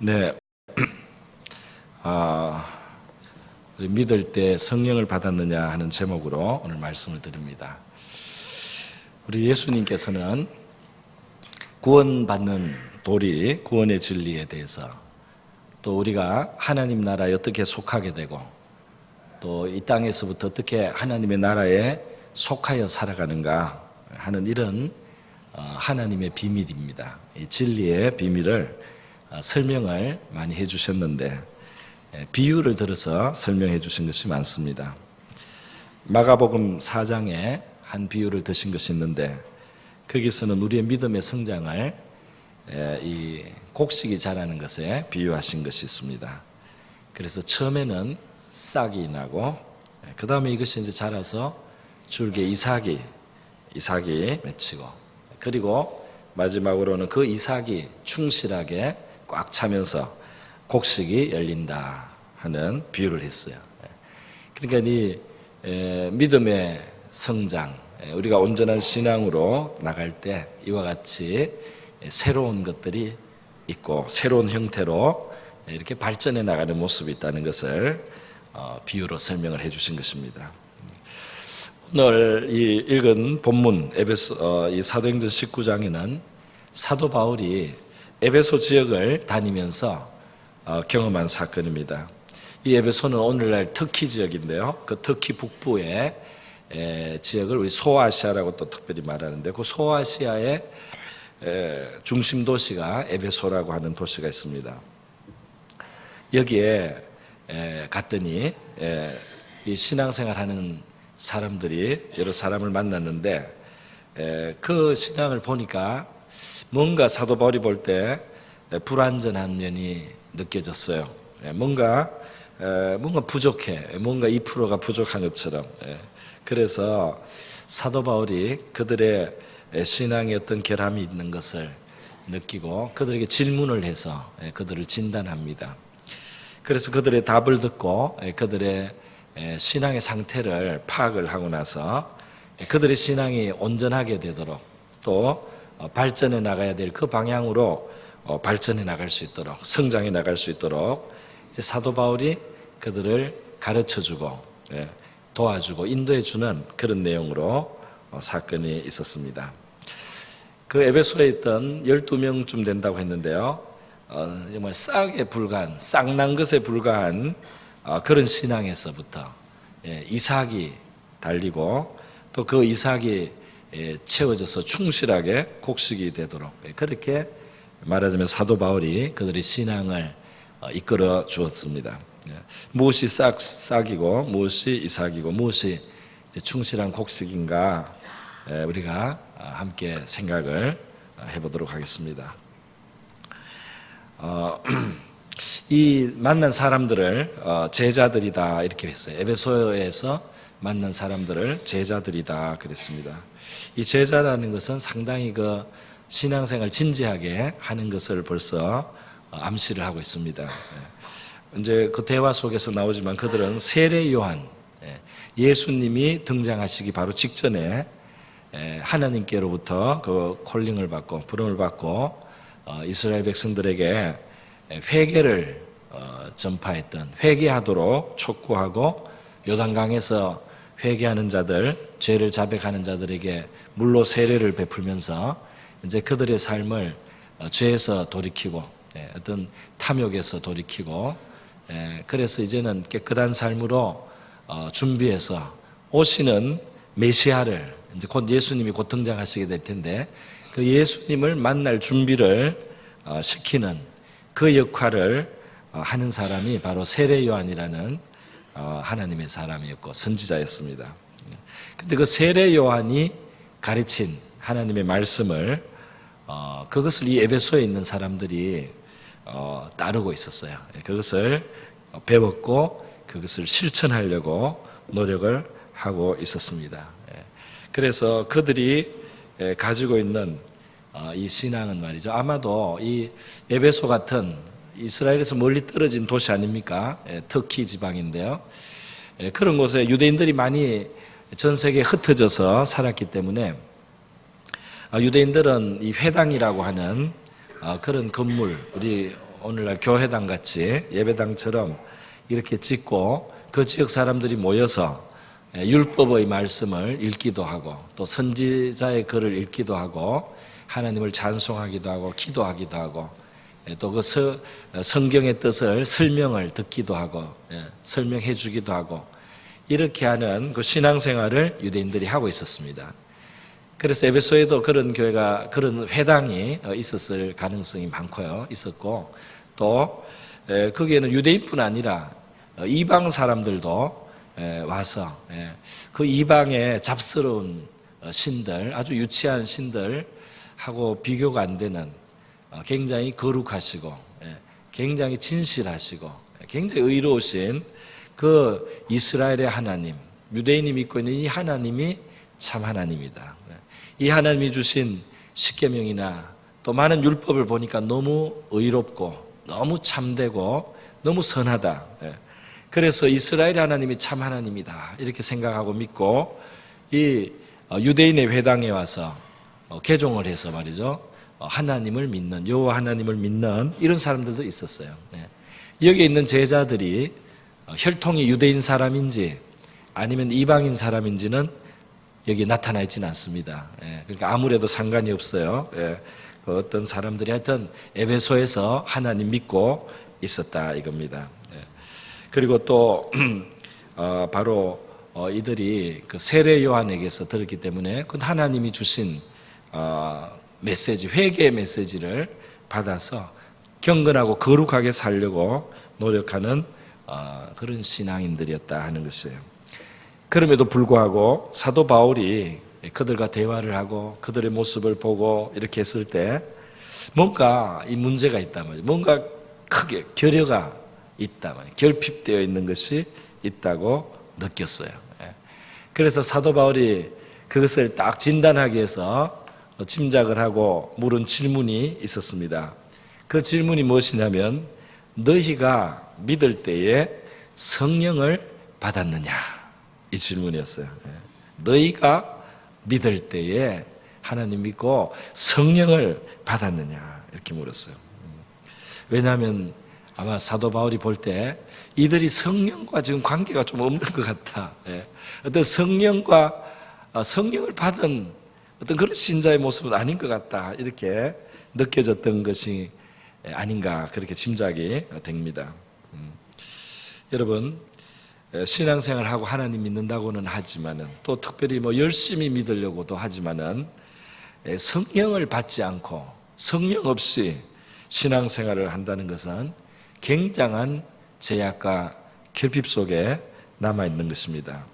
네, 우리 믿을 때 성령을 받았느냐 하는 제목으로 오늘 말씀을 드립니다. 우리 예수님께서는 구원받는 도리, 구원의 진리에 대해서, 또 우리가 하나님 나라에 어떻게 속하게 되고, 또 이 땅에서부터 어떻게 하나님의 나라에 속하여 살아가는가 하는 이런 하나님의 비밀입니다. 이 진리의 비밀을 설명을 많이 해주셨는데, 비유를 들어서 설명해 주신 것이 많습니다. 마가복음 4장에 한 비유를 드신 것이 있는데, 거기서는 우리의 믿음의 성장을 이 곡식이 자라는 것에 비유하신 것이 있습니다. 그래서 처음에는 싹이 나고, 그 다음에 이것이 이제 자라서 줄기에 이삭이 맺히고, 그리고 마지막으로는 그 이삭이 충실하게 꽉 차면서 곡식이 열린다 하는 비유를 했어요. 그러니까 이 믿음의 성장, 우리가 온전한 신앙으로 나갈 때 이와 같이 새로운 것들이 있고 새로운 형태로 이렇게 발전해 나가는 모습이 있다는 것을 비유로 설명을 해 주신 것입니다. 오늘 이 읽은 본문 에베소 이 사도행전 19장에는 사도 바울이 에베소 지역을 다니면서 경험한 사건입니다. 이 에베소는 오늘날 터키 지역인데요. 그 터키 북부의 지역을 우리 소아시아라고 또 특별히 말하는데, 그 소아시아의 중심 도시가 에베소라고 하는 도시가 있습니다. 여기에 갔더니 이 신앙생활하는 사람들이 여러 사람을 만났는데, 그 신앙을 보니까 뭔가 사도 바울이 볼 때 불완전한 면이 느껴졌어요. 뭔가 부족해, 뭔가 2%가 부족한 것처럼. 그래서 사도 바울이 그들의 신앙에 어떤 결함이 있는 것을 느끼고 그들에게 질문을 해서 그들을 진단합니다. 그래서 그들의 답을 듣고 그들의 신앙의 상태를 파악을 하고 나서 그들의 신앙이 온전하게 되도록, 또 발전해 나가야 될 그 방향으로 발전해 나갈 수 있도록, 성장해 나갈 수 있도록 이제 사도 바울이 그들을 가르쳐주고 도와주고 인도해주는 그런 내용으로 사건이 있었습니다. 그 에베소에 있던 12명쯤 된다고 했는데요, 정말 싹난 것에 불과한 그런 신앙에서부터 이삭이 달리고, 또 그 이삭이 채워져서 충실하게 곡식이 되도록, 그렇게 말하자면 사도 바울이 그들의 신앙을 이끌어 주었습니다. 무엇이 싹이고 무엇이 이삭이고 무엇이 충실한 곡식인가, 우리가 함께 생각을 해보도록 하겠습니다. 이 만난 사람들을 제자들이다 이렇게 했어요. 에베소에서 만난 사람들을 제자들이다 그랬습니다. 이 제자라는 것은 상당히 그 신앙생활 진지하게 하는 것을 벌써 암시를 하고 있습니다. 이제 그 대화 속에서 나오지만 그들은 세례 요한, 예수님이 등장하시기 바로 직전에 하나님께로부터 그 콜링을 받고 부름을 받고 이스라엘 백성들에게 회개를 전파했던, 회개하도록 촉구하고 요단강에서 회개하는 자들, 죄를 자백하는 자들에게 물로 세례를 베풀면서 이제 그들의 삶을 죄에서 돌이키고 어떤 탐욕에서 돌이키고, 그래서 이제는 깨끗한 삶으로 준비해서 오시는 메시아를, 이제 곧 예수님이 곧 등장하시게 될 텐데, 그 예수님을 만날 준비를 시키는 그 역할을 하는 사람이 바로 세례 요한이라는 하나님의 사람이었고 선지자였습니다. 근데 그 세례 요한이 가르친 하나님의 말씀을 그것을 이 에베소에 있는 사람들이 따르고 있었어요. 그것을 배웠고 그것을 실천하려고 노력을 하고 있었습니다. 그래서 그들이 가지고 있는 이 신앙은 말이죠, 아마도 이 에베소 같은 이스라엘에서 멀리 떨어진 도시 아닙니까? 터키 지방인데요. 그런 곳에 유대인들이 많이 전 세계에 흩어져서 살았기 때문에 유대인들은 이 회당이라고 하는 그런 건물, 우리 오늘날 교회당 같이 예배당처럼 이렇게 짓고 그 지역 사람들이 모여서 율법의 말씀을 읽기도 하고 또 선지자의 글을 읽기도 하고 하나님을 찬송하기도 하고 기도하기도 하고 또 그 성경의 뜻을 설명을 듣기도 하고 설명해 주기도 하고 이렇게 하는 그 신앙생활을 유대인들이 하고 있었습니다. 그래서 에베소에도 그런 교회가 그런 회당이 있었을 가능성이 많고요. 있었고 또 거기에는 유대인뿐 아니라 이방 사람들도 와서 그 이방의 잡스러운 신들, 아주 유치한 신들하고 비교가 안 되는 굉장히 거룩하시고 굉장히 진실하시고 굉장히 의로우신 그 이스라엘의 하나님, 유대인이 믿고 있는 이 하나님이 참 하나님이다. 이 하나님이 주신 십계명이나 또 많은 율법을 보니까 너무 의롭고 너무 참되고 너무 선하다. 그래서 이스라엘 하나님이 참 하나님이다 이렇게 생각하고 믿고 이 유대인의 회당에 와서 개종을 해서 말이죠, 하나님을 믿는, 여호와 하나님을 믿는 이런 사람들도 있었어요. 여기에 있는 제자들이 혈통이 유대인 사람인지 아니면 이방인 사람인지는 여기 나타나 있지는 않습니다. 그러니까 아무래도 상관이 없어요. 어떤 사람들이 하여튼 에베소에서 하나님 믿고 있었다 이겁니다. 그리고 또 바로 이들이 그 세례 요한에게서 들었기 때문에 그 하나님이 주신 메시지, 회개의 메시지를 받아서 경건하고 거룩하게 살려고 노력하는 그런 신앙인들이었다 하는 것이에요. 그럼에도 불구하고 사도 바울이 그들과 대화를 하고 그들의 모습을 보고 이렇게 했을 때 뭔가 이 문제가 있단 말이에요. 뭔가 크게 결여가 있단 말이에요. 결핍되어 있는 것이 있다고 느꼈어요. 그래서 사도 바울이 그것을 딱 진단하기 위해서 짐작을 하고 물은 질문이 있었습니다. 그 질문이 무엇이냐면 너희가 믿을 때에 성령을 받았느냐 이 질문이었어요. 너희가 믿을 때에 하나님 믿고 성령을 받았느냐 이렇게 물었어요. 왜냐하면 아마 사도 바울이 볼 때 이들이 성령과 지금 관계가 좀 없는 것 같다. 어떤 성령을 받은 어떤 그런 신자의 모습은 아닌 것 같다 이렇게 느껴졌던 것이 아닌가 그렇게 짐작이 됩니다. 여러분 신앙생활하고 하나님 믿는다고는 하지만은 또 특별히 열심히 믿으려고도 하지만은 성령을 받지 않고 성령 없이 신앙생활을 한다는 것은 굉장한 제약과 결핍 속에 남아 있는 것입니다.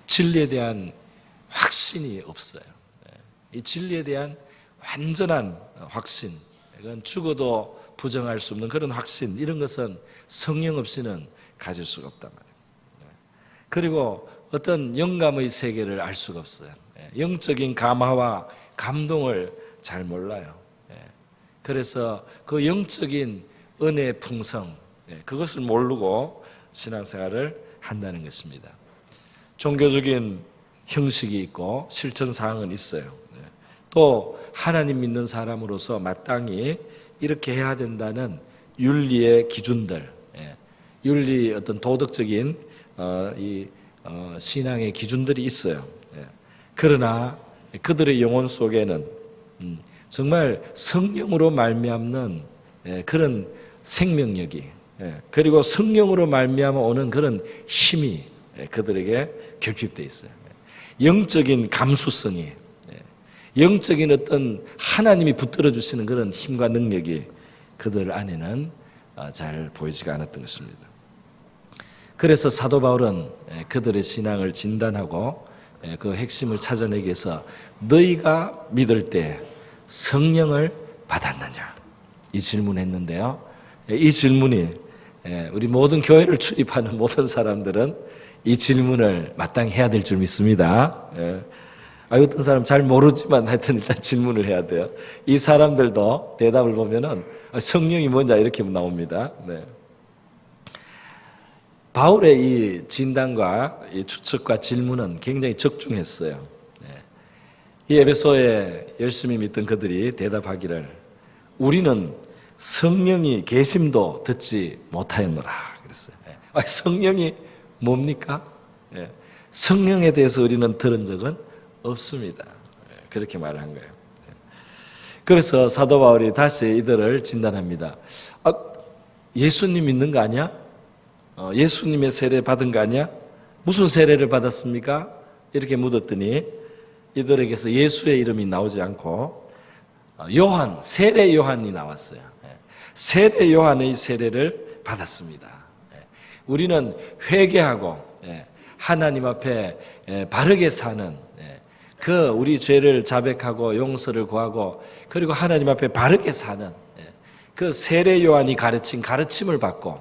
진리에 대한 확신이 없어요. 이 진리에 대한 완전한 확신, 이건 죽어도 부정할 수 없는 그런 확신, 이런 것은 성령 없이는 가질 수가 없단 말이에요. 그리고 어떤 영감의 세계를 알 수가 없어요. 영적인 감화와 감동을 잘 몰라요. 그래서 그 영적인 은혜의 풍성, 그것을 모르고 신앙생활을 한다는 것입니다. 종교적인 형식이 있고 실천사항은 있어요. 또 하나님 믿는 사람으로서 마땅히 이렇게 해야 된다는 윤리의 기준들, 윤리 어떤 도덕적인 신앙의 기준들이 있어요. 그러나 그들의 영혼 속에는 정말 성령으로 말미암는 그런 생명력이, 그리고 성령으로 말미암아 오는 그런 힘이 그들에게 결핍되어 있어요. 영적인 감수성이, 영적인 어떤 하나님이 붙들어 주시는 그런 힘과 능력이 그들 안에는 잘 보이지가 않았던 것입니다. 그래서 사도 바울은 그들의 신앙을 진단하고 그 핵심을 찾아내기 위해서 너희가 믿을 때 성령을 받았느냐 이 질문했는데요. 이 질문이 우리 모든 교회를 출입하는 모든 사람들은 이 질문을 마땅히 해야 될 줄 믿습니다. 어떤 사람 잘 모르지만 하여튼 일단 질문을 해야 돼요. 이 사람들도 대답을 보면은 성령이 뭔지 이렇게 나옵니다. 바울의 이 진단과 이 추측과 질문은 굉장히 적중했어요. 이 에베소에 열심히 믿던 그들이 대답하기를 우리는 성령이 계심도 듣지 못하였노라 그랬어요. 성령이 뭡니까? 성령에 대해서 우리는 들은 적은 없습니다. 그렇게 말한 거예요. 그래서 사도 바울이 다시 이들을 진단합니다. 예수님 믿는 거 아니야? 예수님의 세례 받은 거 아니야? 무슨 세례를 받았습니까? 이렇게 묻었더니 이들에게서 예수의 이름이 나오지 않고 요한, 세례 요한이 나왔어요. 세례 요한의 세례를 받았습니다. 우리는 회개하고 하나님 앞에 바르게 사는 그 우리 죄를 자백하고 용서를 구하고 그리고 하나님 앞에 바르게 사는 그 세례 요한이 가르친 가르침을 받고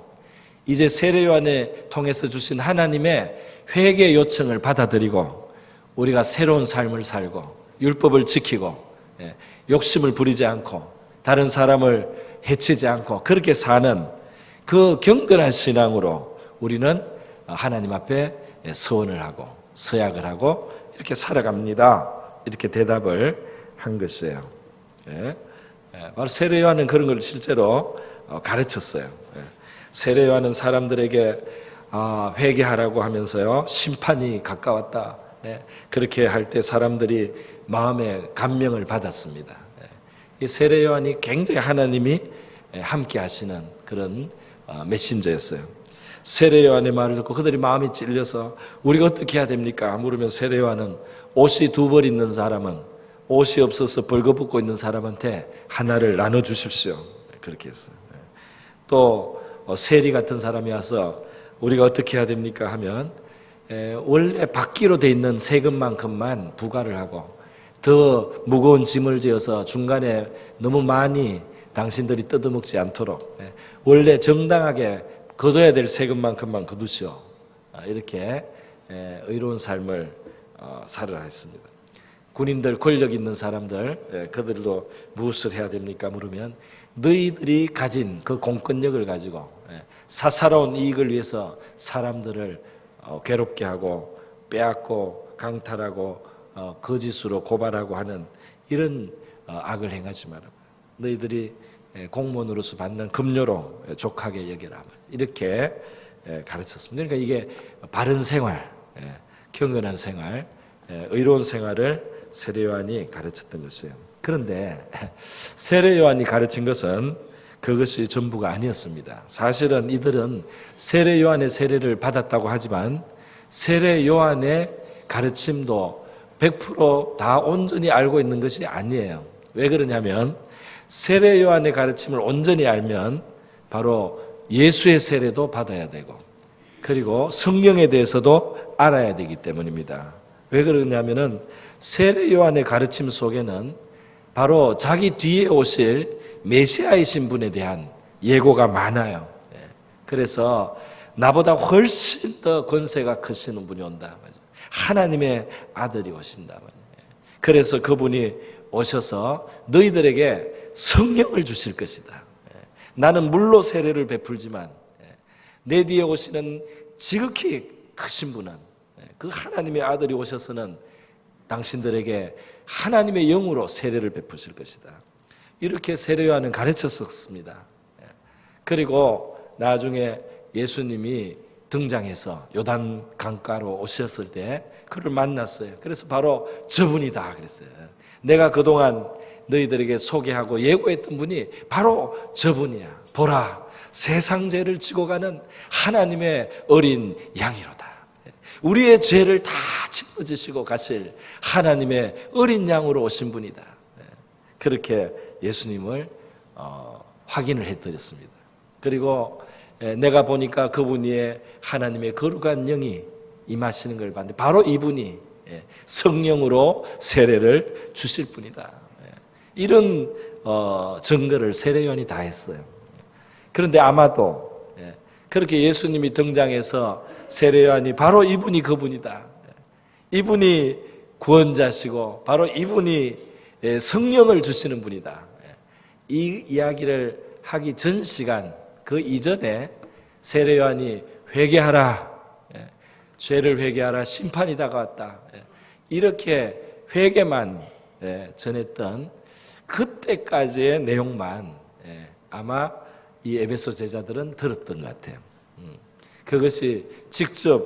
이제 세례 요한을 통해서 주신 하나님의 회개 요청을 받아들이고 우리가 새로운 삶을 살고 율법을 지키고 욕심을 부리지 않고 다른 사람을 해치지 않고 그렇게 사는 그 경건한 신앙으로 우리는 하나님 앞에 서원을 하고 서약을 하고 이렇게 살아갑니다. 이렇게 대답을 한 것이에요. 바로 세례 요한은 그런 걸 실제로 가르쳤어요. 세례 요한은 사람들에게 회개하라고 하면서요, 심판이 가까웠다. 그렇게 할 때 사람들이 마음에 감명을 받았습니다. 이 세례 요한이 굉장히 하나님이 함께 하시는 그런 메신저였어요. 세례 요한의 말을 듣고 그들이 마음이 찔려서 우리가 어떻게 해야 됩니까? 물으면 세례 요한은 옷이 2벌 있는 사람은 옷이 없어서 벌거벗고 있는 사람한테 하나를 나눠주십시오. 그렇게 했어요. 또 세리 같은 사람이 와서 우리가 어떻게 해야 됩니까? 하면 원래 받기로 돼 있는 세금만큼만 부과를 하고 더 무거운 짐을 지어서 중간에 너무 많이 당신들이 뜯어먹지 않도록 원래 정당하게 거둬야 될 세금만큼만 거두시오. 이렇게 의로운 삶을 살으라 했습니다. 군인들, 권력 있는 사람들, 그들도 무엇을 해야 됩니까? 물으면 너희들이 가진 그 공권력을 가지고 사사로운 이익을 위해서 사람들을 괴롭게 하고 빼앗고 강탈하고 거짓으로 고발하고 하는 이런 악을 행하지 마라. 너희들이 공무원으로서 받는 급료로 족하게 여겨라. 이렇게 가르쳤습니다. 그러니까 이게 바른 생활, 경건한 생활, 의로운 생활을 세례 요한이 가르쳤던 것이에요. 그런데 세례 요한이 가르친 것은 그것이 전부가 아니었습니다. 사실은 이들은 세례 요한의 세례를 받았다고 하지만 세례 요한의 가르침도 100% 온전히 알고 있는 것이 아니에요. 왜 그러냐면 세례 요한의 가르침을 온전히 알면 바로 예수의 세례도 받아야 되고 그리고 성령에 대해서도 알아야 되기 때문입니다. 왜 그러냐면은 세례 요한의 가르침 속에는 바로 자기 뒤에 오실 메시아이신 분에 대한 예고가 많아요. 그래서 나보다 훨씬 더 권세가 크시는 분이 온다. 하나님의 아들이 오신다. 그래서 그분이 오셔서 너희들에게 성령을 주실 것이다. 나는 물로 세례를 베풀지만 내 뒤에 오시는 지극히 크신 분은 그 하나님의 아들이 오셔서는 당신들에게 하나님의 영으로 세례를 베푸실 것이다. 이렇게 세례 요한은 가르쳤었습니다. 그리고 나중에 예수님이 등장해서 요단 강가로 오셨을 때 그를 만났어요. 그래서 바로 저분이다 그랬어요. 내가 그동안 너희들에게 소개하고 예고했던 분이 바로 저분이야. 보라, 세상 죄를 지고 가는 하나님의 어린 양이로다. 우리의 죄를 다 짊어지시고 가실 하나님의 어린 양으로 오신 분이다. 그렇게 예수님을 확인을 해드렸습니다. 그리고 내가 보니까 그분 위에 하나님의 거룩한 영이 임하시는 걸 봤는데 바로 이분이 성령으로 세례를 주실 분이다. 이런 증거를 세례 요한이 다 했어요. 그런데 아마도 그렇게 예수님이 등장해서 세례 요한이 바로 이분이 그분이다. 이분이 구원자시고 바로 이분이 성령을 주시는 분이다. 이 이야기를 하기 전 시간 그 이전에 세례 요한이 회개하라, 죄를 회개하라, 심판이 다가왔다. 이렇게 회개만 전했던 그때까지의 내용만 아마 이 에베소 제자들은 들었던 것 같아요. 그것이 직접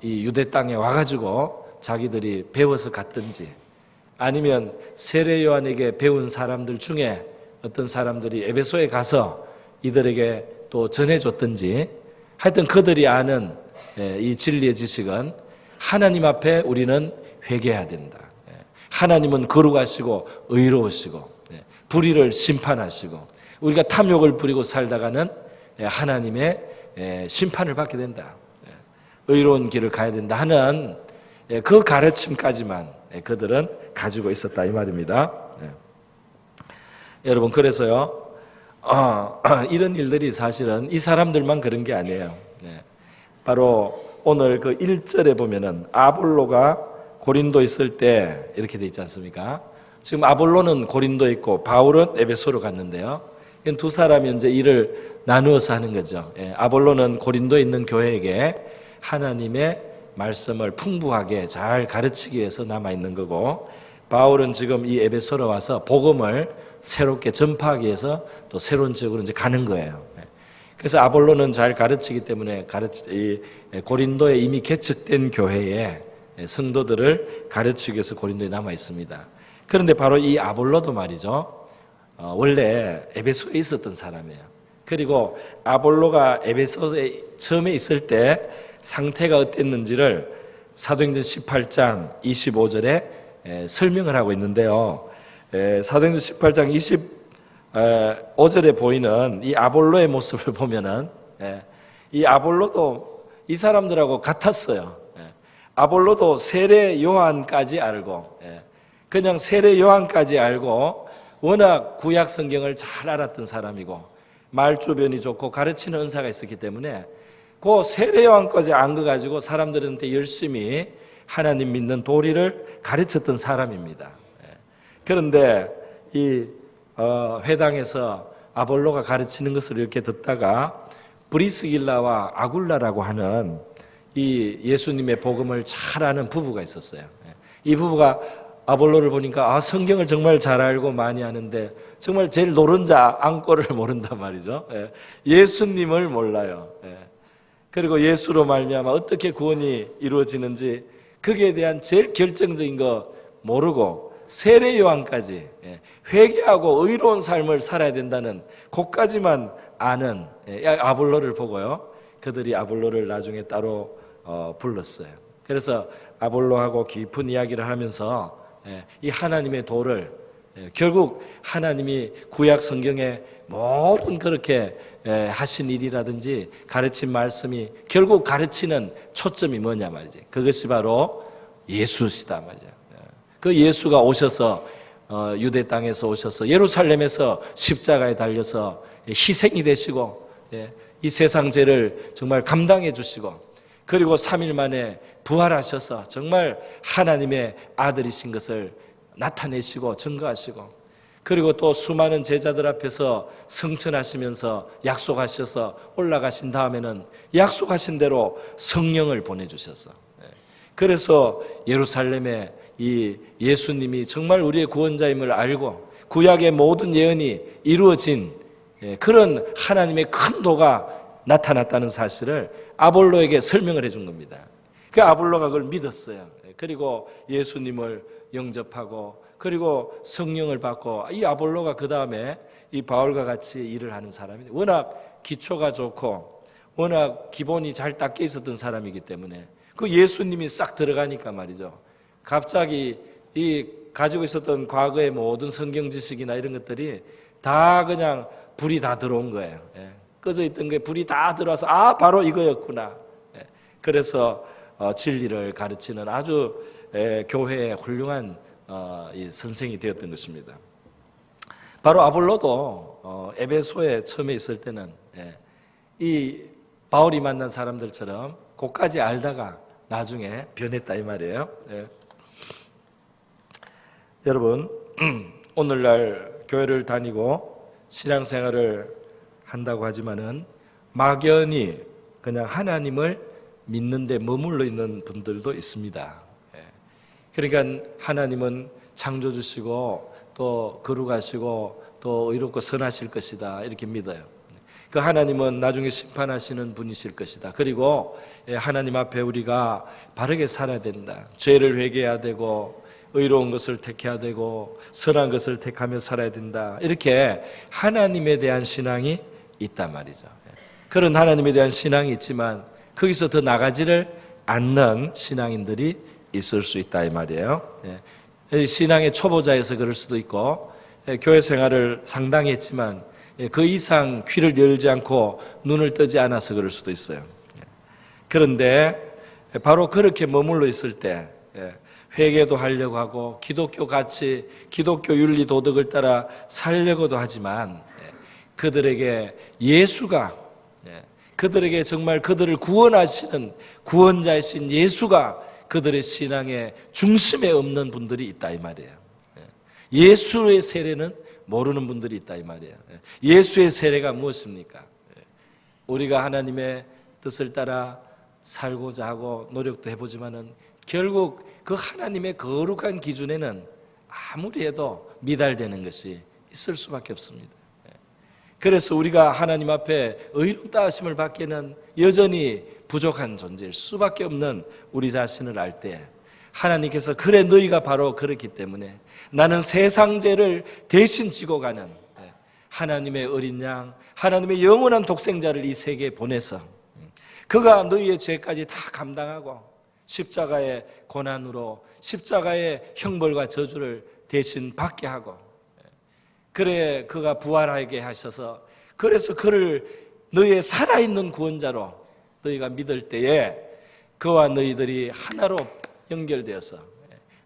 이 유대 땅에 와가지고 자기들이 배워서 갔든지, 아니면 세례 요한에게 배운 사람들 중에 어떤 사람들이 에베소에 가서 이들에게 또 전해줬든지, 하여튼 그들이 아는 이 진리의 지식은 하나님 앞에 우리는 회개해야 된다. 하나님은 거룩하시고 의로우시고 불의를 심판하시고 우리가 탐욕을 부리고 살다가는 하나님의 심판을 받게 된다. 의로운 길을 가야 된다 하는 그 가르침까지만 그들은 가지고 있었다 이 말입니다. 여러분, 그래서요, 이런 일들이 사실은 이 사람들만 그런 게 아니에요. 바로 오늘 그 1절에 보면은 아볼로가 고린도 있을 때 이렇게 돼 있지 않습니까? 지금 아볼로는 고린도에 있고 바울은 에베소로 갔는데요. 두 사람이 이제 일을 나누어서 하는 거죠. 아볼로는 고린도에 있는 교회에게 하나님의 말씀을 풍부하게 잘 가르치기 위해서 남아 있는 거고, 바울은 지금 이 에베소로 와서 복음을 새롭게 전파하기 위해서 또 새로운 지역으로 이제 가는 거예요. 그래서 아볼로는 잘 가르치기 때문에 고린도에 이미 개척된 교회에 성도들을 가르치기 위해서 고린도에 남아 있습니다. 그런데 바로 이 아볼로도 말이죠, 원래 에베소에 있었던 사람이에요. 그리고 아볼로가 에베소에 처음에 있을 때 상태가 어땠는지를 사도행전 18장 25절에 설명을 하고 있는데요. 사도행전 18장 25절에 보이는 이 아볼로의 모습을 보면은 이 아볼로도 이 사람들하고 같았어요. 아볼로도 세례 요한까지 알고, 그냥 세례 요한까지 알고 워낙 구약 성경을 잘 알았던 사람이고 말주변이 좋고 가르치는 은사가 있었기 때문에 그 세례 요한까지 안 거 가지고 사람들한테 열심히 하나님 믿는 도리를 가르쳤던 사람입니다. 그런데 이 회당에서 아볼로가 가르치는 것을 이렇게 듣다가 브리스길라와 아굴라라고 하는 이 예수님의 복음을 잘 아는 부부가 있었어요. 이 부부가 아볼로를 보니까 성경을 정말 잘 알고 많이 아는데 정말 제일 노른자 앙꼬를 모른단 말이죠. 예수님을 몰라요. 그리고 예수로 말미암아 어떻게 구원이 이루어지는지 거기에 대한 제일 결정적인 거 모르고 세례 요한까지 회개하고 의로운 삶을 살아야 된다는 것까지만 아는 아볼로를 보고요, 그들이 아볼로를 나중에 따로 불렀어요. 그래서 아볼로하고 깊은 이야기를 하면서 이 하나님의 도를, 결국 하나님이 구약 성경에 모든 그렇게 하신 일이라든지 가르친 말씀이 결국 가르치는 초점이 뭐냐 말이지. 그것이 바로 예수시다 말이죠. 그 예수가 오셔서 유대 땅에서 오셔서 예루살렘에서 십자가에 달려서 희생이 되시고 이 세상 죄를 정말 감당해 주시고, 그리고 3일 만에 부활하셔서 정말 하나님의 아들이신 것을 나타내시고 증거하시고, 그리고 또 수많은 제자들 앞에서 성천하시면서 약속하셔서 올라가신 다음에는 약속하신 대로 성령을 보내주셔서, 그래서 예루살렘에 이 예수님이 정말 우리의 구원자임을 알고 구약의 모든 예언이 이루어진 그런 하나님의 큰 도가 나타났다는 사실을 아볼로에게 설명을 해준 겁니다. 그 아볼로가 그걸 믿었어요. 그리고 예수님을 영접하고 그리고 성령을 받고, 이 아볼로가 그 다음에 이 바울과 같이 일을 하는 사람이 워낙 기초가 좋고 워낙 기본이 잘 닦여 있었던 사람이기 때문에 그 예수님이 싹 들어가니까 말이죠, 갑자기 이 가지고 있었던 과거의 모든 성경 지식이나 이런 것들이 다 그냥 불이 다 들어온 거예요. 꺼져 있던 게 불이 다 들어와서 바로 이거였구나. 그래서 진리를 가르치는 아주 교회의 훌륭한 이 선생이 되었던 것입니다. 바로 아볼로도 에베소에 처음에 있을 때는 이 바울이 만난 사람들처럼 그까지 알다가 나중에 변했다 이 말이에요. 여러분, 오늘날 교회를 다니고 신앙생활을 한다고 하지만은 막연히 그냥 하나님을 믿는 데 머물러 있는 분들도 있습니다. 그러니까 하나님은 창조주시고 또 거룩하시고 또 또 의롭고 선하실 것이다 이렇게 믿어요. 그 하나님은 나중에 심판하시는 분이실 것이다. 그리고 하나님 앞에 우리가 바르게 살아야 된다. 죄를 회개해야 되고 의로운 것을 택해야 되고 선한 것을 택하며 살아야 된다. 이렇게 하나님에 대한 신앙이 있단 말이죠. 그런 하나님에 대한 신앙이 있지만 거기서 더 나가지를 않는 신앙인들이 있을 수 있다 이 말이에요. 신앙의 초보자에서 그럴 수도 있고 교회 생활을 상당히 했지만 그 이상 귀를 열지 않고 눈을 뜨지 않아서 그럴 수도 있어요. 그런데 바로 그렇게 머물러 있을 때 회개도 하려고 하고 기독교 가치, 기독교 윤리 도덕을 따라 살려고도 하지만 그들에게 예수가, 그들에게 정말 그들을 구원하시는 구원자이신 예수가 그들의 신앙의 중심에 없는 분들이 있다 이 말이에요. 예수의 세례는 모르는 분들이 있다 이 말이에요. 예수의 세례가 무엇입니까? 우리가 하나님의 뜻을 따라 살고자 하고 노력도 해보지만은 결국 그 하나님의 거룩한 기준에는 아무리 해도 미달되는 것이 있을 수밖에 없습니다. 그래서 우리가 하나님 앞에 의롭다 하심을 받기에는 여전히 부족한 존재일 수밖에 없는 우리 자신을 알 때 하나님께서 그래 너희가 바로 그렇기 때문에 나는 세상 죄를 대신 지고 가는 하나님의 어린 양, 하나님의 영원한 독생자를 이 세계에 보내서 그가 너희의 죄까지 다 감당하고 십자가의 고난으로 십자가의 형벌과 저주를 대신 받게 하고 그래 그가 부활하게 하셔서 그래서 그를 너희의 살아있는 구원자로 너희가 믿을 때에 그와 너희들이 하나로 연결되어서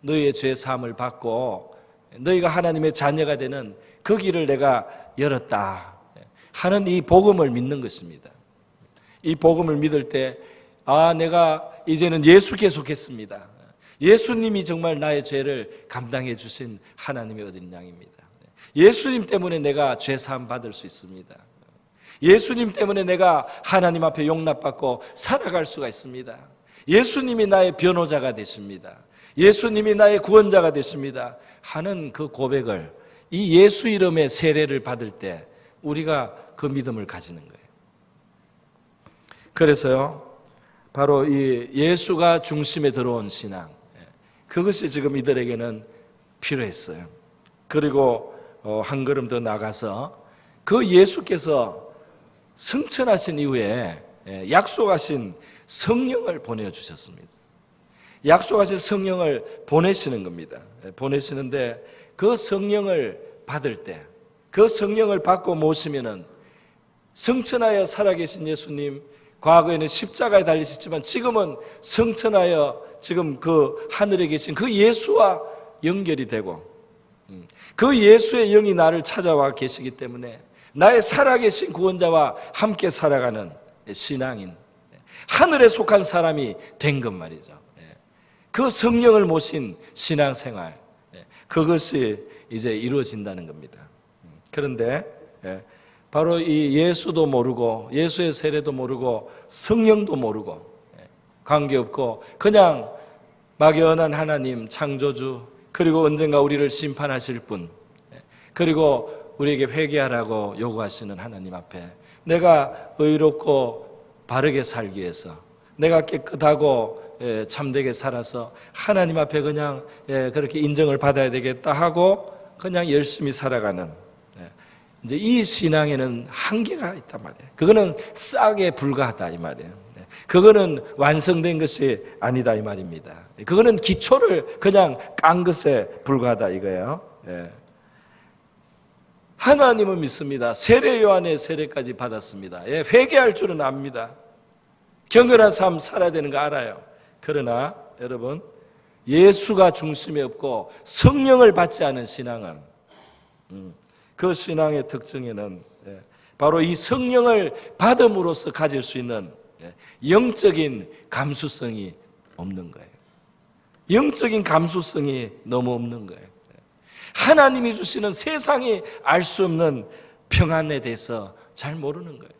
너희의 죄 사함을 받고 너희가 하나님의 자녀가 되는 그 길을 내가 열었다 하는 이 복음을 믿는 것입니다. 이 복음을 믿을 때 내가 이제는 예수께 속했습니다. 예수님이 정말 나의 죄를 감당해 주신 하나님의 어린 양입니다. 예수님 때문에 내가 죄 사함 받을 수 있습니다. 예수님 때문에 내가 하나님 앞에 용납받고 살아갈 수가 있습니다. 예수님이 나의 변호자가 되십니다. 예수님이 나의 구원자가 되십니다. 하는 그 고백을 이 예수 이름의 세례를 받을 때 우리가 그 믿음을 가지는 거예요. 그래서요, 바로 이 예수가 중심에 들어온 신앙, 그것이 지금 이들에게는 필요했어요. 그리고 한 걸음 더 나가서 그 예수께서 승천하신 이후에 약속하신 성령을 보내주셨습니다. 약속하신 성령을 보내시는 겁니다. 보내시는데 그 성령을 받을 때, 그 성령을 받고 모시면은 승천하여 살아계신 예수님, 과거에는 십자가에 달리셨지만 지금은 승천하여 지금 그 하늘에 계신 그 예수와 연결이 되고 그 예수의 영이 나를 찾아와 계시기 때문에 나의 살아계신 구원자와 함께 살아가는 신앙인, 하늘에 속한 사람이 된 것 말이죠. 그 성령을 모신 신앙생활, 그것이 이제 이루어진다는 겁니다. 그런데 바로 이 예수도 모르고 예수의 세례도 모르고 성령도 모르고 관계없고 그냥 막연한 하나님 창조주, 그리고 언젠가 우리를 심판하실 분, 그리고 우리에게 회개하라고 요구하시는 하나님 앞에 내가 의롭고 바르게 살기 위해서 내가 깨끗하고 참되게 살아서 하나님 앞에 그냥 그렇게 인정을 받아야 되겠다 하고 그냥 열심히 살아가는 이제 이 신앙에는 한계가 있단 말이에요. 그거는 싹에 불과하다 이 말이에요. 그거는 완성된 것이 아니다 이 말입니다. 그거는 기초를 그냥 깐 것에 불과하다 이거예요. 하나님은 믿습니다. 세례 요한의 세례까지 받았습니다. 회개할 줄은 압니다. 경건한 삶 살아야 되는 거 알아요. 그러나 여러분, 예수가 중심에 없고 성령을 받지 않은 신앙은 그 신앙의 특징에는 바로 이 성령을 받음으로써 가질 수 있는 영적인 감수성이 없는 거예요. 영적인 감수성이 너무 없는 거예요. 하나님이 주시는 세상이 알 수 없는 평안에 대해서 잘 모르는 거예요.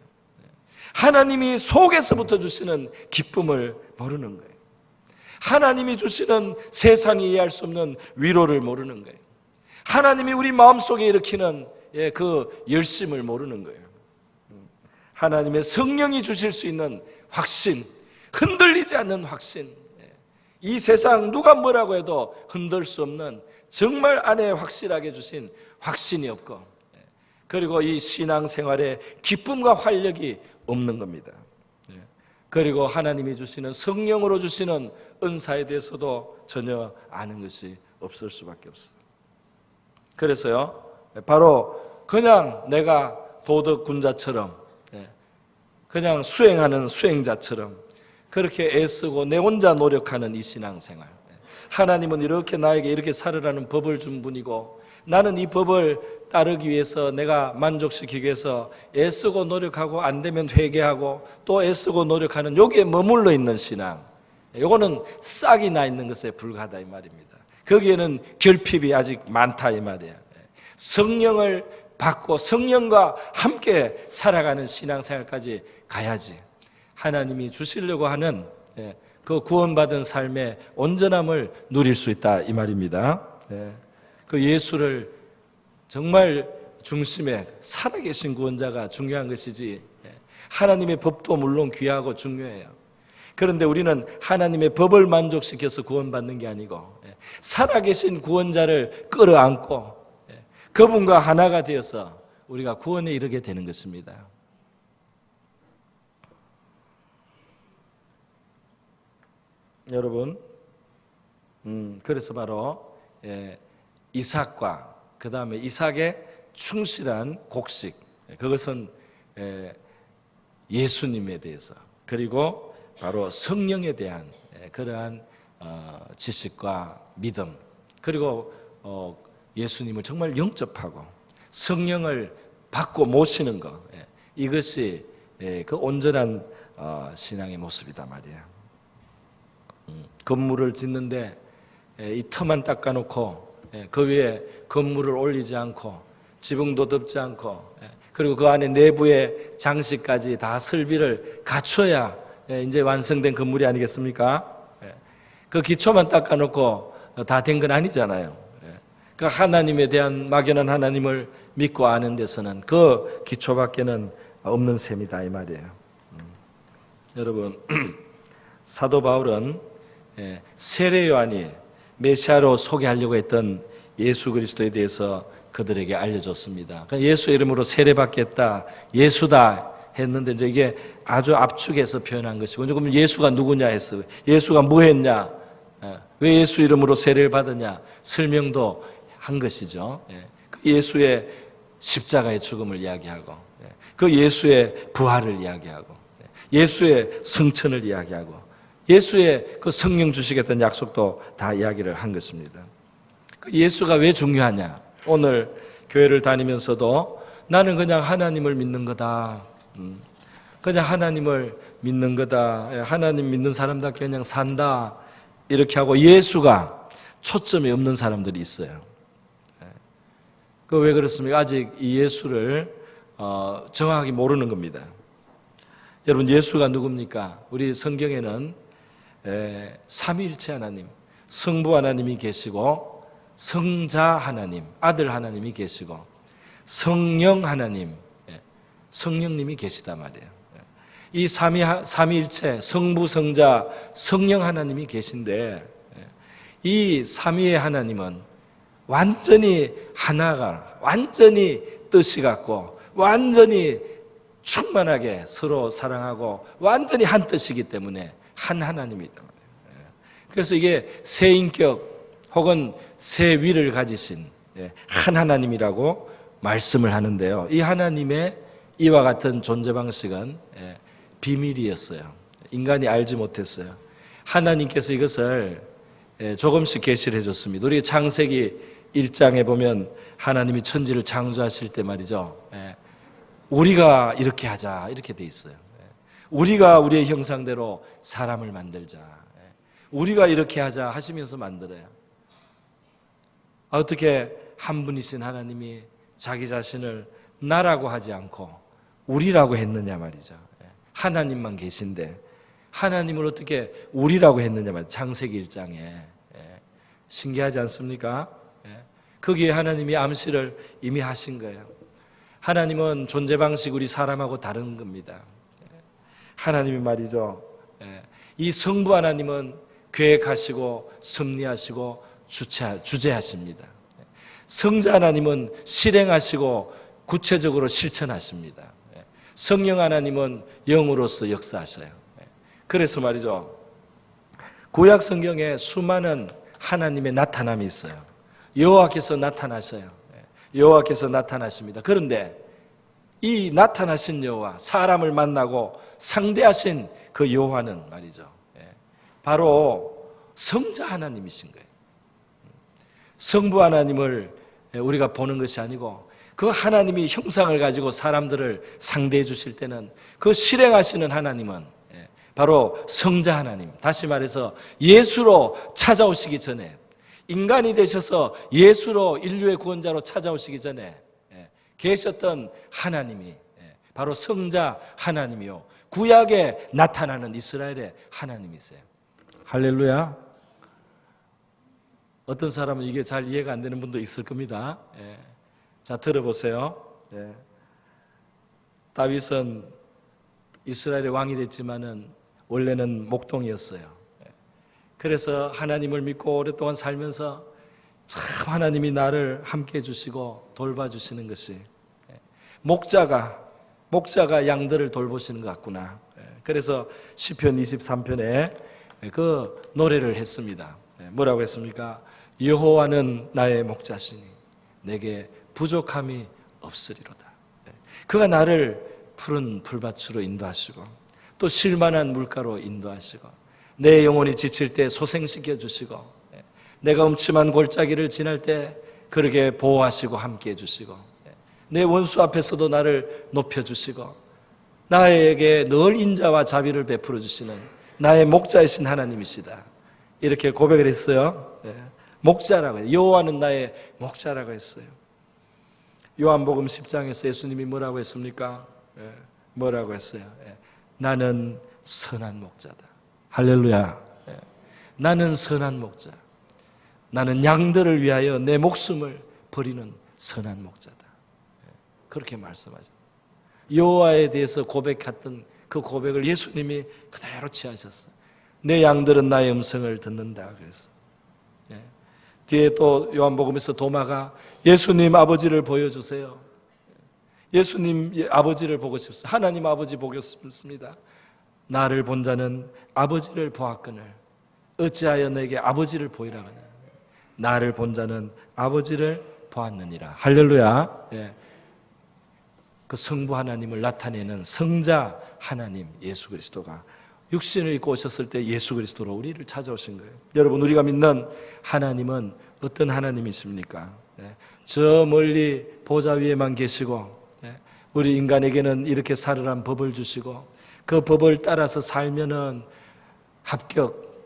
하나님이 속에서부터 주시는 기쁨을 모르는 거예요. 하나님이 주시는 세상이 이해할 수 없는 위로를 모르는 거예요. 하나님이 우리 마음속에 일으키는 그 열심을 모르는 거예요. 하나님의 성령이 주실 수 있는 확신, 흔들리지 않는 확신, 이 세상 누가 뭐라고 해도 흔들 수 없는 정말 안에 확실하게 주신 확신이 없고, 그리고 이 신앙생활에 기쁨과 활력이 없는 겁니다. 그리고 하나님이 주시는 성령으로 주시는 은사에 대해서도 전혀 아는 것이 없을 수밖에 없어요. 그래서요, 바로 그냥 내가 도덕군자처럼, 그냥 수행하는 수행자처럼 그렇게 애쓰고 내 혼자 노력하는 이 신앙생활, 하나님은 이렇게 나에게 이렇게 살으라는 법을 준 분이고, 나는 이 법을 따르기 위해서 내가 만족시키기 위해서 애쓰고 노력하고 안 되면 회개하고 또 애쓰고 노력하는 여기에 머물러 있는 신앙, 이거는 싹이 나 있는 것에 불과하다 이 말입니다. 거기에는 결핍이 아직 많다 이 말이에요. 성령을 받고 성령과 함께 살아가는 신앙생활까지 가야지 하나님이 주시려고 하는 그 구원받은 삶의 온전함을 누릴 수 있다 이 말입니다. 그 예수를 정말 중심에 살아계신 구원자가 중요한 것이지, 하나님의 법도 물론 귀하고 중요해요. 그런데 우리는 하나님의 법을 만족시켜서 구원받는 게 아니고 살아계신 구원자를 끌어안고 그분과 하나가 되어서 우리가 구원에 이르게 되는 것입니다. 여러분, 그래서 바로 이삭과 그 다음에 이삭의 충실한 곡식, 그것은 예수님에 대해서, 그리고 바로 성령에 대한 그러한 지식과 믿음, 그리고 예수님을 정말 영접하고 성령을 받고 모시는 것, 이것이 그 온전한 신앙의 모습이다 말이에요. 건물을 짓는데 이 터만 닦아놓고 그 위에 건물을 올리지 않고 지붕도 덮지 않고 그리고 그 안에 내부의 장식까지 다 설비를 갖춰야 이제 완성된 건물이 아니겠습니까? 그 기초만 닦아놓고 다 된 건 아니잖아요. 그 하나님에 대한 막연한 하나님을 믿고 아는 데서는 그 기초밖에는 없는 셈이다 이 말이에요. 여러분, 사도 바울은 세례 요한이 메시아로 소개하려고 했던 예수 그리스도에 대해서 그들에게 알려줬습니다. 예수의 이름으로 세례받겠다, 예수다 했는데 이제 이게 아주 압축해서 표현한 것이고, 그럼 예수가 누구냐 해서 예수가 뭐 했냐, 왜 예수 이름으로 세례를 받았냐 설명도 한 것이죠. 그 예수의 십자가의 죽음을 이야기하고, 그 예수의 부활을 이야기하고, 예수의 성천을 이야기하고, 예수의 그 성령 주시겠다는 약속도 다 이야기를 한 것입니다. 그 예수가 왜 중요하냐? 오늘 교회를 다니면서도 나는 그냥 하나님을 믿는 거다, 그냥 하나님을 믿는 거다, 하나님 믿는 사람답게 그냥 산다, 이렇게 하고 예수가 초점이 없는 사람들이 있어요. 그 왜 그렇습니까? 아직 이 예수를 정확하게 모르는 겁니다. 여러분, 예수가 누굽니까? 우리 성경에는 삼위일체 하나님, 성부 하나님이 계시고 성자 하나님, 아들 하나님이 계시고 성령 하나님, 성령님이 계시단 말이에요. 이 삼위일체, 성부, 성자, 성령 하나님이 계신데, 이 삼위의 하나님은 완전히 하나가, 완전히 뜻이 같고 완전히 충만하게 서로 사랑하고 완전히 한 뜻이기 때문에 한 하나님이다. 그래서 이게 세 인격 혹은 세 위를 가지신 한 하나님이라고 말씀을 하는데요, 이 하나님의 이와 같은 존재 방식은 비밀이었어요. 인간이 알지 못했어요. 하나님께서 이것을 조금씩 계시를 해줬습니다. 우리 창세기 1장에 보면 하나님이 천지를 창조하실 때 말이죠, 우리가 이렇게 하자 이렇게 돼 있어요. 우리가 우리의 형상대로 사람을 만들자, 우리가 이렇게 하자 하시면서 만들어요. 어떻게 한 분이신 하나님이 자기 자신을 나라고 하지 않고 우리라고 했느냐 말이죠. 하나님만 계신데 하나님을 어떻게 우리라고 했느냐 말이죠. 창세기 1장에 신기하지 않습니까? 거기에 하나님이 암시를 이미 하신 거예요. 하나님은 존재 방식 우리 사람하고 다른 겁니다. 하나님이 말이죠. 이 성부 하나님은 계획하시고 섭리하시고 주재하십니다. 성자 하나님은 실행하시고 구체적으로 실천하십니다. 성령 하나님은 영으로서 역사하셔요. 그래서 말이죠. 구약 성경에 수많은 하나님의 나타남이 있어요. 여호와께서 나타나셔요. 여호와께서 나타나십니다. 그런데 이 나타나신 여호와, 사람을 만나고 상대하신 그 여호와는 말이죠. 바로 성자 하나님이신 거예요. 성부 하나님을 우리가 보는 것이 아니고 그 하나님이 형상을 가지고 사람들을 상대해 주실 때는 그 실행하시는 하나님은 바로 성자 하나님, 다시 말해서 예수로 찾아오시기 전에, 인간이 되셔서 예수로 인류의 구원자로 찾아오시기 전에 계셨던 하나님이 바로 성자 하나님이요, 구약에 나타나는 이스라엘의 하나님이세요. 할렐루야. 어떤 사람은 이게 잘 이해가 안 되는 분도 있을 겁니다. 자, 들어보세요. 다윗은 이스라엘의 왕이 됐지만은 원래는 목동이었어요. 그래서 하나님을 믿고 오랫동안 살면서 참 하나님이 나를 함께 해주시고 돌봐주시는 것이, 목자가 양들을 돌보시는 것 같구나. 그래서 시편 23편에 그 노래를 했습니다. 뭐라고 했습니까? 여호와는 나의 목자시니 내게 부족함이 없으리로다. 그가 나를 푸른 풀밭으로 인도하시고 또 쉴만한 물가로 인도하시고 내 영혼이 지칠 때 소생시켜 주시고 내가 음침한 골짜기를 지날 때 그렇게 보호하시고 함께해 주시고 내 원수 앞에서도 나를 높여주시고 나에게 늘 인자와 자비를 베풀어 주시는 나의 목자이신 하나님이시다. 이렇게 고백을 했어요. 목자라고 해요. 여호와는 나의 목자라고 했어요. 요한복음 10장에서 예수님이 뭐라고 했습니까? 뭐라고 했어요? 나는 선한 목자다. 할렐루야. 나는 선한 목자. 나는 양들을 위하여 내 목숨을 버리는 선한 목자다. 그렇게 말씀하죠. 여호와에 대해서 고백했던 그 고백을 예수님이 그대로 취하셨어요. 내 양들은 나의 음성을 듣는다 그랬어. 뒤에 또 요한복음에서 도마가 예수님 아버지를 보여주세요. 예수님 아버지를 보고 싶습니다. 하나님 아버지 보고 싶습니다. 나를 본 자는 아버지를 보았거늘 어찌하여 내게 아버지를 보이라 하냐. 나를 본 자는 아버지를 보았느니라. 할렐루야. 그 성부 하나님을 나타내는 성자 하나님 예수 그리스도가 육신을 입고 오셨을 때 예수 그리스도로 우리를 찾아오신 거예요. 여러분, 우리가 믿는 하나님은 어떤 하나님이십니까? 저 멀리 보좌 위에만 계시고 우리 인간에게는 이렇게 살으란 법을 주시고 그 법을 따라서 살면은 합격,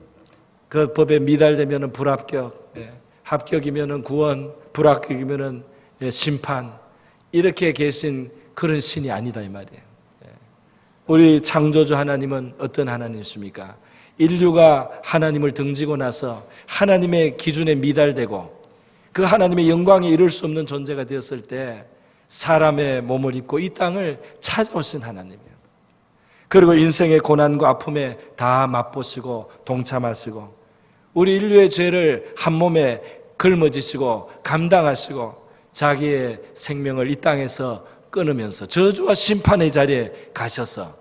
그 법에 미달되면은 불합격, 합격이면은 구원, 불합격이면은 심판, 이렇게 계신 그런 신이 아니다 이 말이에요. 우리 창조주 하나님은 어떤 하나님이십니까? 인류가 하나님을 등지고 나서 하나님의 기준에 미달되고 그 하나님의 영광에 이룰 수 없는 존재가 되었을 때 사람의 몸을 입고 이 땅을 찾아오신 하나님이에요. 그리고 인생의 고난과 아픔에 다 맛보시고 동참하시고 우리 인류의 죄를 한 몸에 걸머지시고 감당하시고 자기의 생명을 이 땅에서 끊으면서 저주와 심판의 자리에 가셔서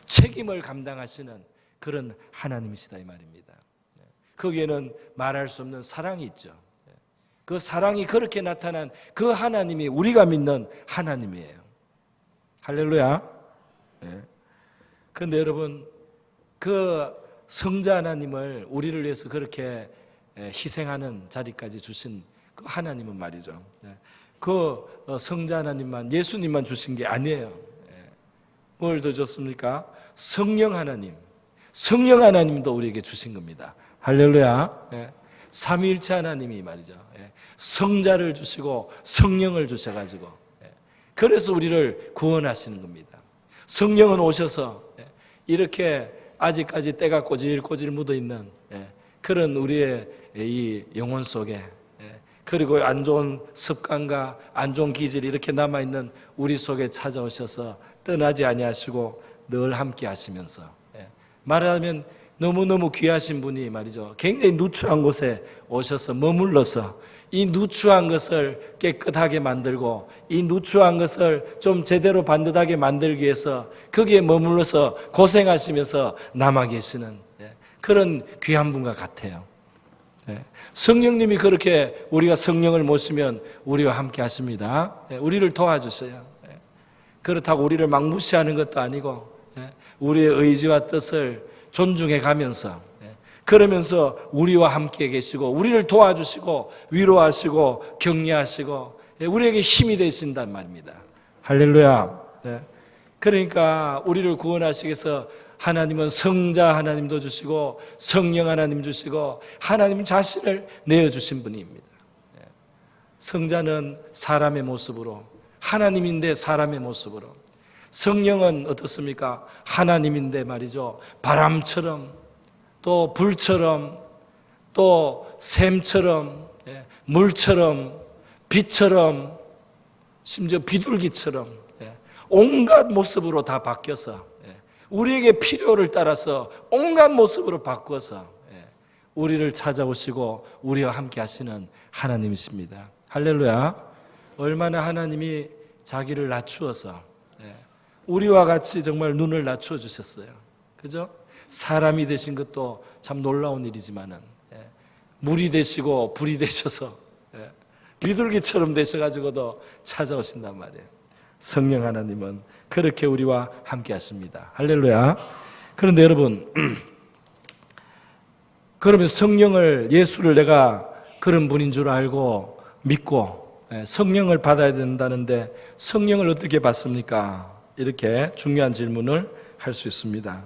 책임을 감당하시는 그런 하나님이시다 이 말입니다. 거기에는 말할 수 없는 사랑이 있죠. 그 사랑이 그렇게 나타난 그 하나님이 우리가 믿는 하나님이에요. 할렐루야. 그런데 여러분, 그 성자 하나님을 우리를 위해서 그렇게 희생하는 자리까지 주신 그 하나님은 말이죠, 그 성자 하나님만, 예수님만 주신 게 아니에요. 뭘 더 줬습니까? 성령 하나님도 우리에게 주신 겁니다. 할렐루야. 삼위일체 하나님이 말이죠, 성자를 주시고 성령을 주셔가지고 그래서 우리를 구원하시는 겁니다. 성령은 오셔서 이렇게 아직까지 때가 꼬질꼬질 묻어있는 그런 우리의 이 영혼 속에 그리고 안 좋은 습관과 안 좋은 기질이 이렇게 남아있는 우리 속에 찾아오셔서 떠나지 아니하시고 늘 함께 하시면서, 말하자면 너무너무 귀하신 분이 말이죠, 굉장히 누추한 곳에 오셔서 머물러서 이 누추한 것을 깨끗하게 만들고 이 누추한 것을 좀 제대로 반듯하게 만들기 위해서 거기에 머물러서 고생하시면서 남아 계시는 그런 귀한 분과 같아요. 성령님이 그렇게 우리가 성령을 모시면 우리와 함께 하십니다. 우리를 도와주세요. 그렇다고 우리를 막 무시하는 것도 아니고 우리의 의지와 뜻을 존중해 가면서, 그러면서 우리와 함께 계시고 우리를 도와주시고 위로하시고 격려하시고 우리에게 힘이 되신단 말입니다. 할렐루야. 그러니까 우리를 구원하시기 위해서 하나님은 성자 하나님도 주시고 성령 하나님 주시고 하나님 자신을 내어주신 분입니다. 성자는 사람의 모습으로, 하나님인데 사람의 모습으로, 성령은 어떻습니까? 하나님인데 말이죠, 바람처럼 또 불처럼 또 샘처럼 물처럼 빛처럼 심지어 비둘기처럼 온갖 모습으로 다 바뀌어서 우리에게 필요를 따라서 온갖 모습으로 바꿔서 우리를 찾아오시고 우리와 함께 하시는 하나님이십니다. 할렐루야. 얼마나 하나님이 자기를 낮추어서 우리와 같이 정말 눈을 낮추어 주셨어요. 그죠? 사람이 되신 것도 참 놀라운 일이지만은 물이 되시고 불이 되셔서 비둘기처럼 되셔가지고도 찾아오신단 말이에요. 성령 하나님은 그렇게 우리와 함께 하십니다. 할렐루야. 그런데 여러분, 그러면 성령을, 예수를 내가 그런 분인 줄 알고 믿고 성령을 받아야 된다는데 성령을 어떻게 받습니까? 이렇게 중요한 질문을 할 수 있습니다.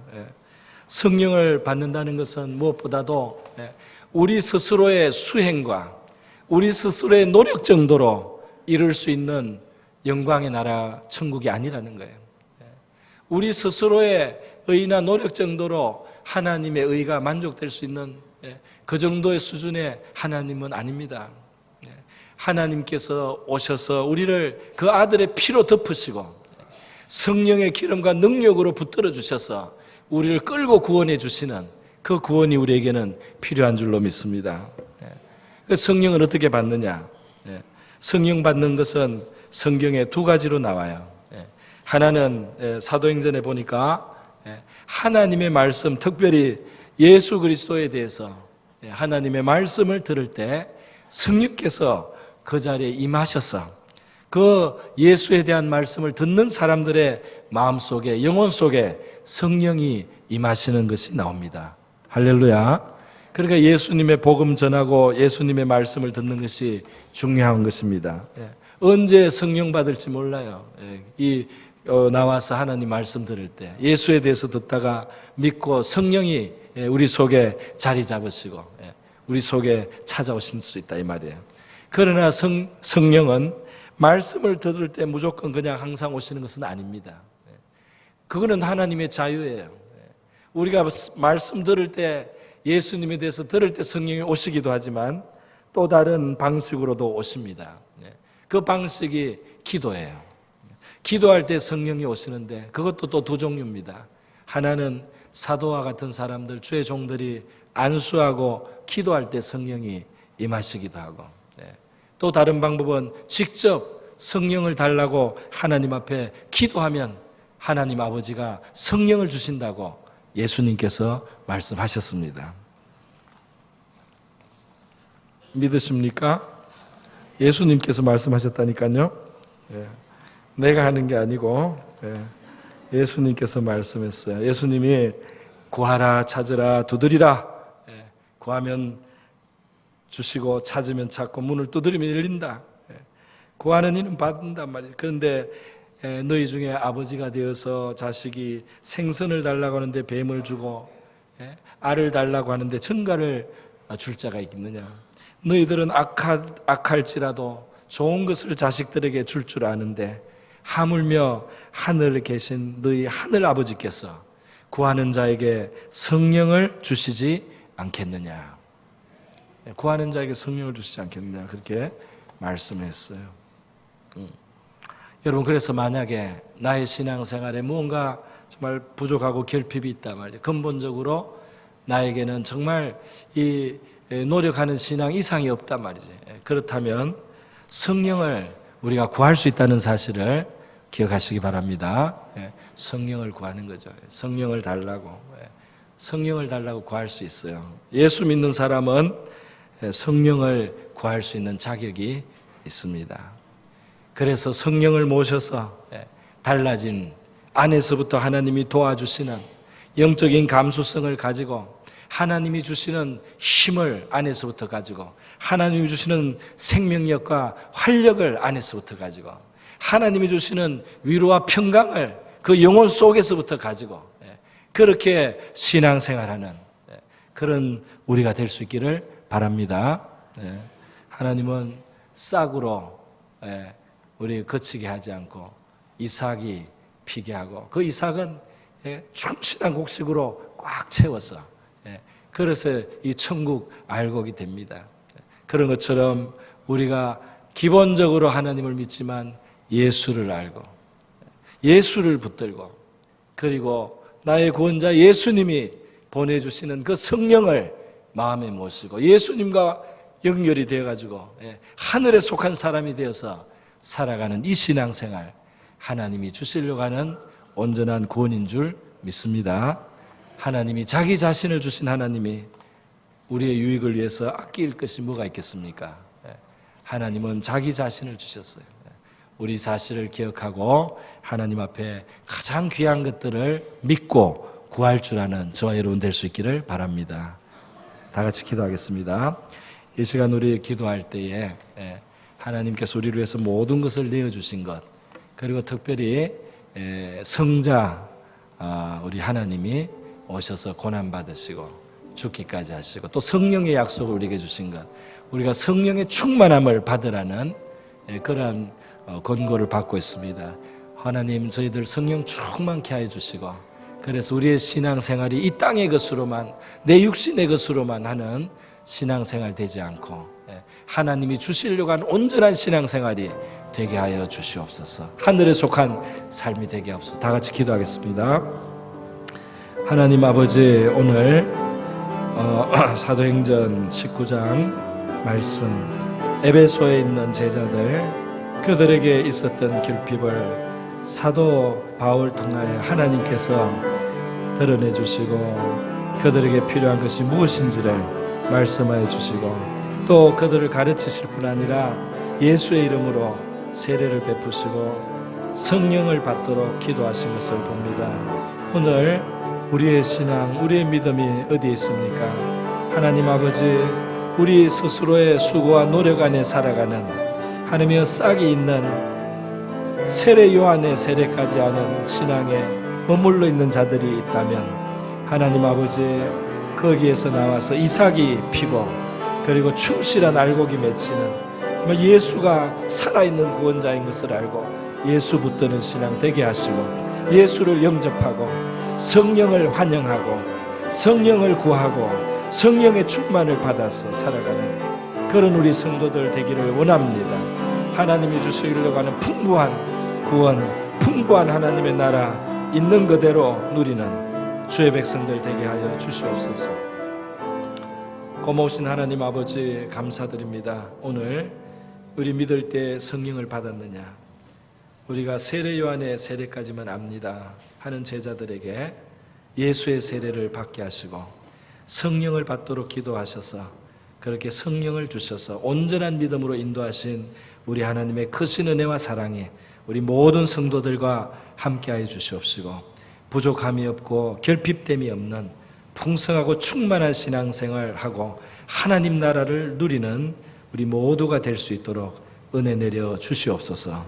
성령을 받는다는 것은 무엇보다도 우리 스스로의 수행과 우리 스스로의 노력 정도로 이룰 수 있는 영광의 나라 천국이 아니라는 거예요. 우리 스스로의 의나 노력 정도로 하나님의 의가 만족될 수 있는 그 정도의 수준의 하나님은 아닙니다. 하나님께서 오셔서 우리를 그 아들의 피로 덮으시고 성령의 기름과 능력으로 붙들어 주셔서 우리를 끌고 구원해 주시는 그 구원이 우리에게는 필요한 줄로 믿습니다. 성령을 어떻게 받느냐? 성령 받는 것은 성경에 두 가지로 나와요. 하나는 사도행전에 보니까 하나님의 말씀, 특별히 예수 그리스도에 대해서 하나님의 말씀을 들을 때 성령께서 그 자리에 임하셔서 그 예수에 대한 말씀을 듣는 사람들의 마음속에, 영혼 속에 성령이 임하시는 것이 나옵니다. 할렐루야. 그러니까 예수님의 복음 전하고 예수님의 말씀을 듣는 것이 중요한 것입니다. 언제 성령 받을지 몰라요. 나와서 하나님 말씀 들을 때 예수에 대해서 듣다가 믿고 성령이 우리 속에 자리 잡으시고 우리 속에 찾아오실 수 있다 이 말이에요. 그러나 성령은 말씀을 들을 때 무조건 그냥 항상 오시는 것은 아닙니다. 그거는 하나님의 자유예요. 우리가 말씀 들을 때, 예수님에 대해서 들을 때 성령이 오시기도 하지만 또 다른 방식으로도 오십니다. 그 방식이 기도예요. 기도할 때 성령이 오시는데 그것도 또 두 종류입니다. 하나는 사도와 같은 사람들, 주의 종들이 안수하고 기도할 때 성령이 임하시기도 하고, 또 다른 방법은 직접 성령을 달라고 하나님 앞에 기도하면 하나님 아버지가 성령을 주신다고 예수님께서 말씀하셨습니다. 믿으십니까? 예수님께서 말씀하셨다니까요. 내가 하는 게 아니고 예수님께서 말씀했어요. 예수님이 구하라, 찾으라, 두드리라. 구하면 주시고 찾으면 찾고 문을 두드리면 열린다. 구하는 이는 받는단 말이에요. 그런데 너희 중에 아버지가 되어서 자식이 생선을 달라고 하는데 뱀을 주고 알을 달라고 하는데 전갈을 줄 자가 있겠느냐. 너희들은 악할지라도 좋은 것을 자식들에게 줄 줄 아는데 하물며 하늘에 계신 너희 하늘 아버지께서 구하는 자에게 성령을 주시지 않겠느냐. 구하는 자에게 성령을 주시지 않겠느냐 그렇게 말씀했어요. 여러분, 그래서 만약에 나의 신앙생활에 무언가 정말 부족하고 결핍이 있단 말이죠. 근본적으로 나에게는 정말 이 노력하는 신앙 이상이 없단 말이지. 그렇다면 성령을 우리가 구할 수 있다는 사실을 기억하시기 바랍니다. 성령을 구하는 거죠. 성령을 달라고. 성령을 달라고 구할 수 있어요. 예수 믿는 사람은 성령을 구할 수 있는 자격이 있습니다. 그래서 성령을 모셔서 달라진 안에서부터 하나님이 도와주시는 영적인 감수성을 가지고 하나님이 주시는 힘을 안에서부터 가지고 하나님이 주시는 생명력과 활력을 안에서부터 가지고 하나님이 주시는 위로와 평강을 그 영혼 속에서부터 가지고 그렇게 신앙생활하는 그런 우리가 될 수 있기를 바랍니다. 하나님은 싹으로 우리 거치게 하지 않고 이삭이 피게 하고 그 이삭은 충실한 곡식으로 꽉 채워서 그래서 이 천국 알곡이 됩니다. 그런 것처럼 우리가 기본적으로 하나님을 믿지만 예수를 알고 예수를 붙들고 그리고 나의 구원자 예수님이 보내주시는 그 성령을 마음에 모시고 예수님과 연결이 되어가지고 하늘에 속한 사람이 되어서 살아가는 이 신앙생활, 하나님이 주시려고 하는 온전한 구원인 줄 믿습니다. 하나님이 자기 자신을 주신 하나님이 우리의 유익을 위해서 아낄 것이 뭐가 있겠습니까? 하나님은 자기 자신을 주셨어요. 우리 사실을 기억하고 하나님 앞에 가장 귀한 것들을 믿고 구할 줄 아는 저와 여러분 될 수 있기를 바랍니다. 다 같이 기도하겠습니다. 이 시간 우리 기도할 때에 하나님께서 우리를 위해서 모든 것을 내어주신 것, 그리고 특별히 성자 우리 하나님이 오셔서 고난받으시고 죽기까지 하시고 또 성령의 약속을 우리에게 주신 것, 우리가 성령의 충만함을 받으라는 그러한 권고를 받고 있습니다. 하나님, 저희들 성령 충만케 하여 주시고 그래서 우리의 신앙생활이 이 땅의 것으로만, 내 육신의 것으로만 하는 신앙생활 되지 않고 하나님이 주시려고 하는 온전한 신앙생활이 되게 하여 주시옵소서. 하늘에 속한 삶이 되게 하옵소서. 다 같이 기도하겠습니다. 하나님 아버지, 오늘 사도행전 19장 말씀, 에베소에 있는 제자들, 그들에게 있었던 결핍을 사도 바울 통하여 하나님께서 드러내 주시고 그들에게 필요한 것이 무엇인지를 말씀하여 주시고 또 그들을 가르치실 뿐 아니라 예수의 이름으로 세례를 베푸시고 성령을 받도록 기도하신 것을 봅니다. 오늘 우리의 신앙, 우리의 믿음이 어디에 있습니까? 하나님 아버지, 우리 스스로의 수고와 노력 안에 살아가는 하나님의 싹이 있는 세례 요한의 세례까지 하는 신앙에 머물러 있는 자들이 있다면 하나님 아버지, 거기에서 나와서 이삭이 피고 그리고 충실한 알곡이 맺히는 정말 예수가 살아있는 구원자인 것을 알고 예수 붙드는 신앙 되게 하시고 예수를 영접하고 성령을 환영하고 성령을 구하고 성령의 충만을 받아서 살아가는 그런 우리 성도들 되기를 원합니다. 하나님이 주시려고 하는 풍부한 구원, 풍부한 하나님의 나라 있는 그대로 누리는 주의 백성들 되게 하여 주시옵소서. 고마우신 하나님 아버지, 감사드립니다. 오늘 우리 믿을 때 성령을 받았느냐, 우리가 세례 요한의 세례까지만 압니다 하는 제자들에게 예수의 세례를 받게 하시고 성령을 받도록 기도하셔서 그렇게 성령을 주셔서 온전한 믿음으로 인도하신 우리 하나님의 크신 은혜와 사랑이 우리 모든 성도들과 함께하여 주시옵시고 부족함이 없고 결핍됨이 없는 풍성하고 충만한 신앙생활하고 하나님 나라를 누리는 우리 모두가 될 수 있도록 은혜 내려 주시옵소서.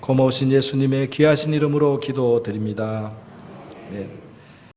고마우신 예수님의 귀하신 이름으로 기도드립니다. 네.